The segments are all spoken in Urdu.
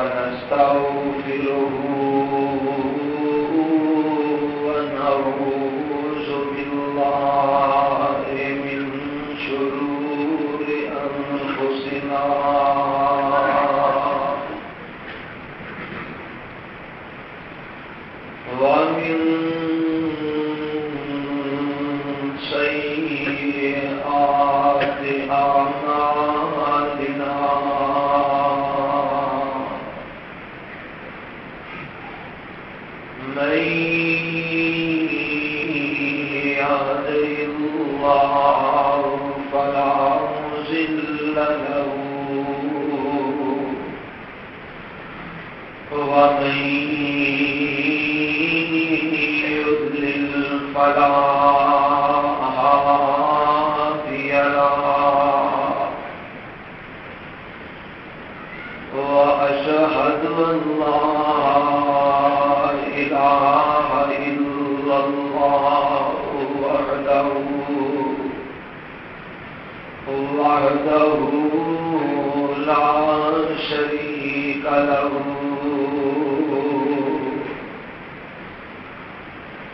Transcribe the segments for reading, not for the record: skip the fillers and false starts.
ونستغفره ونعوذ بالله من شرور أنفسنا ومن سيئات أعمالنا من يهده الله فلا مضل له ومن يضلل فلا هادي له وأشهد أن لا إله إلا الله وحده لا شريك له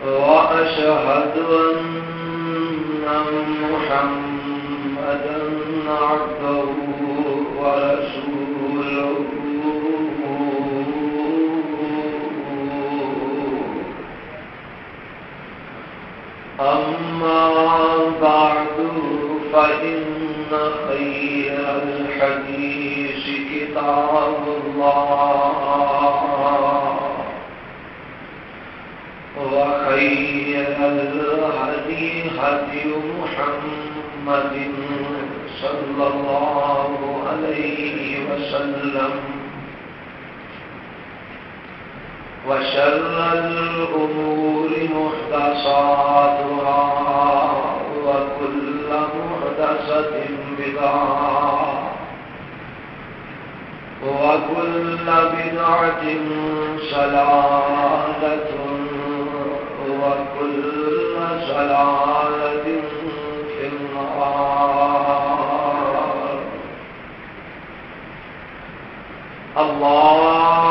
وأشهد أن محمدا عبده ورسوله أما بعد فإن خير الحديث كتاب الله وخير الهدي هدي محمد صلى الله عليه وسلم وشر الأمور محدثاتها وكل محدثة بدعة وكل بدعة ضلالة وكل ضلالة في النار.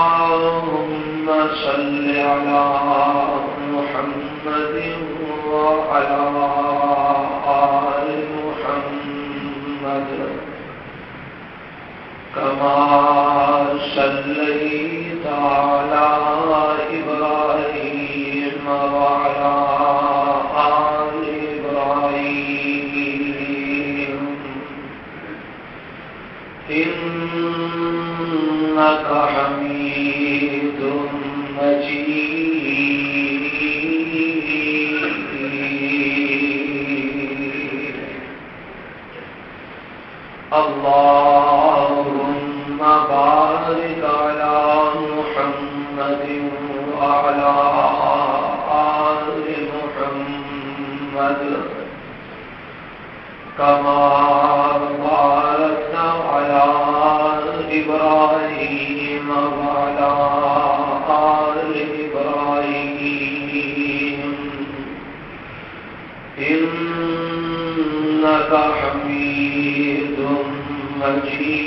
اللهم صل على محمد وعلى آل محمد كما صليت على إبراهيم وعلى آل إبراهيم إنك حميد مجيد. اللهم بارك على محمد وعلى آل محمد كما باركت على إبراهيم وعلى آل إبراهيم إنك حميد مجيد.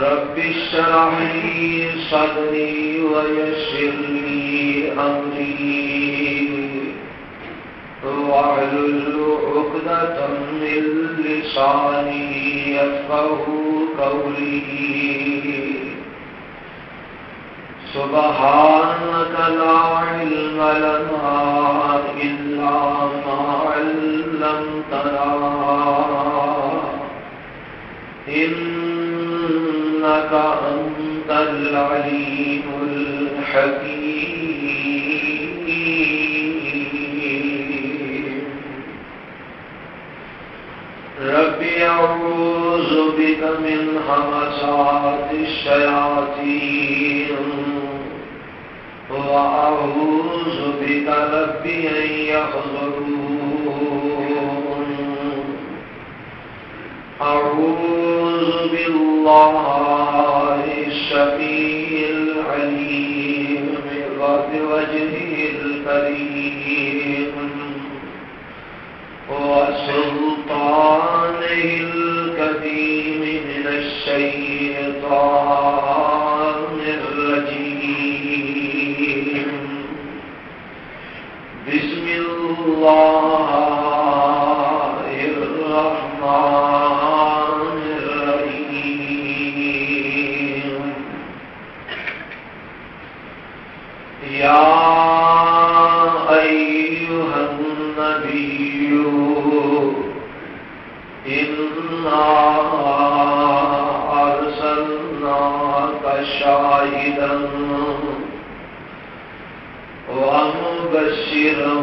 رب اشرح لي صدري ويسر لي أمري واحلل عقدة من لساني يفقهوا قولي. سبحانك لا علم لنا إلا ما علمتنا إنك أنت العليم الحكيم. رب أعوذ بك من همزات الشياطين وأعوذ بك رب أن يحضرون. أعوذ بالله السميع العليم بوجهه الكريم وسلطانه القديم من الشيطان الرجيم. بسم الله الرحمن الرحيم. يا أيها النبي إنا أرسلناك شاهدا ومبشرا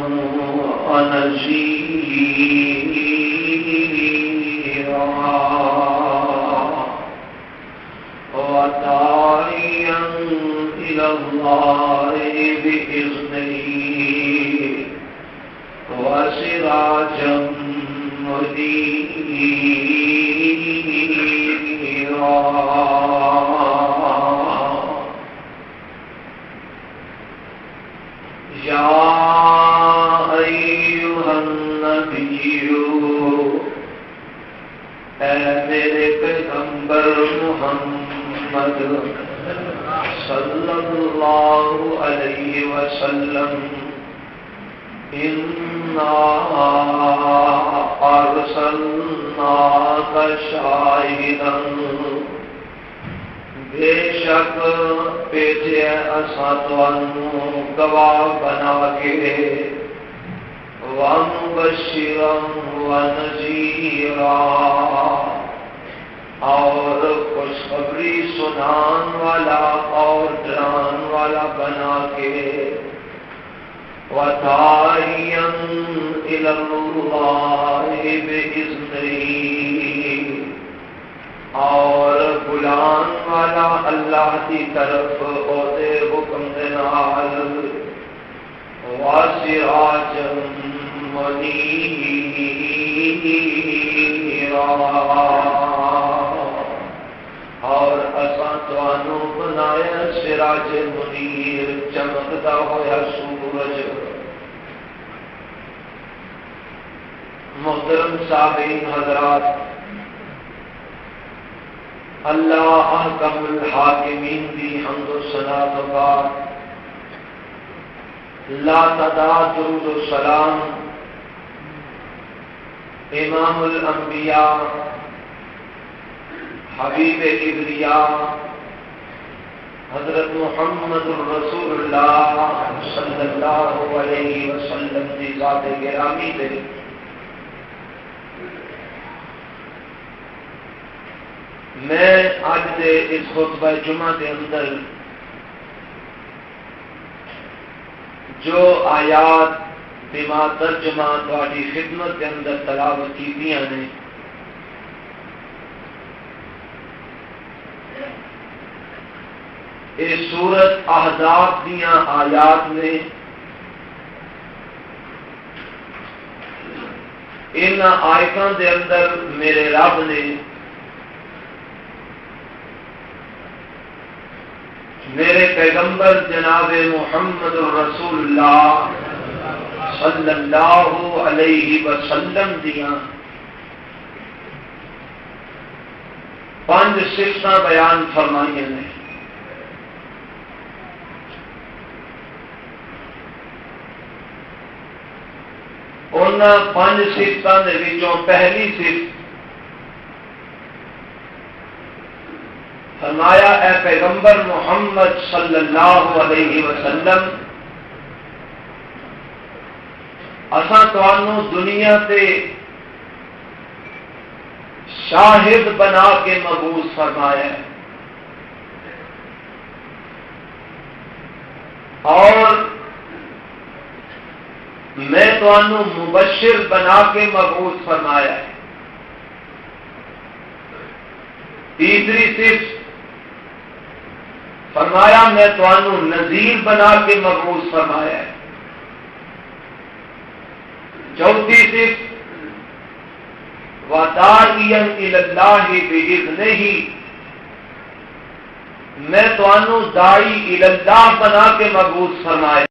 ونذيرا وداعيا إلى الله بإذنه وسراجا منيرا. يا أيها النبي اے میرے پیغمبر محمد صلی اللہ علیہ وسلم انا ارسلناک شاہدا بے شک بھیجے اساں تانوں گواہ بنا کے وَمُبَشِّرًا وَنَذِيرًا اور خوشخبری سنان والا اور ڈران والا بنا کے وَدَاعِيًا إِلَى اللَّهِ بِإِذْنِهِ اور بلان والا اللہ کی طرف عہدے حکم نال وَسِرَاجًا منیرا اور اساں تانوں بنایا سراج منیر چمکدا ہویا سورج. محترم سامعین حضرات، اللہ احکم الحاکمین دی حمد و ثنا و بعد لا تعداد درود و سلام امام الانبیاء حبیب کبریا حضرت محمد رسول اللہ صلی اللہ علیہ وسلم کی ذات گرامی دے. میں آج دے اس خطبہ جمعہ کے اندر جو آیات بما ترجمہ تواڈی خدمت کے اندر تلاوت کیتیاں نے یہ سورت احزاب دیاں آیات نے. ان آیتاں دے اندر میرے رب نے میرے پیغمبر جناب محمد رسول اللہ صلی اللہ علیہ وسلم دیاں 5 صفتاں بیان فرمائیاں نے. ان 5 صفتاں دے وچوں پہلی صفت فرمایا اے پیغمبر محمد صلی اللہ علیہ وسلم اساں تانوں دنیا تے شاہد بنا کے مبعوث فرمایا ہے اور میں تانوں مبشر بنا کے مبعوث فرمایا ہے. تیسری صفت فرمایا میں تانوں نذیر بنا کے مبعوث فرمایا ہے. چوتھی صفت وَدَاعِيًا إِلَى اللَّهِ بِإِذْنِهِ میں تانوں دائی اللہ بنا کے مبعوث فرمایا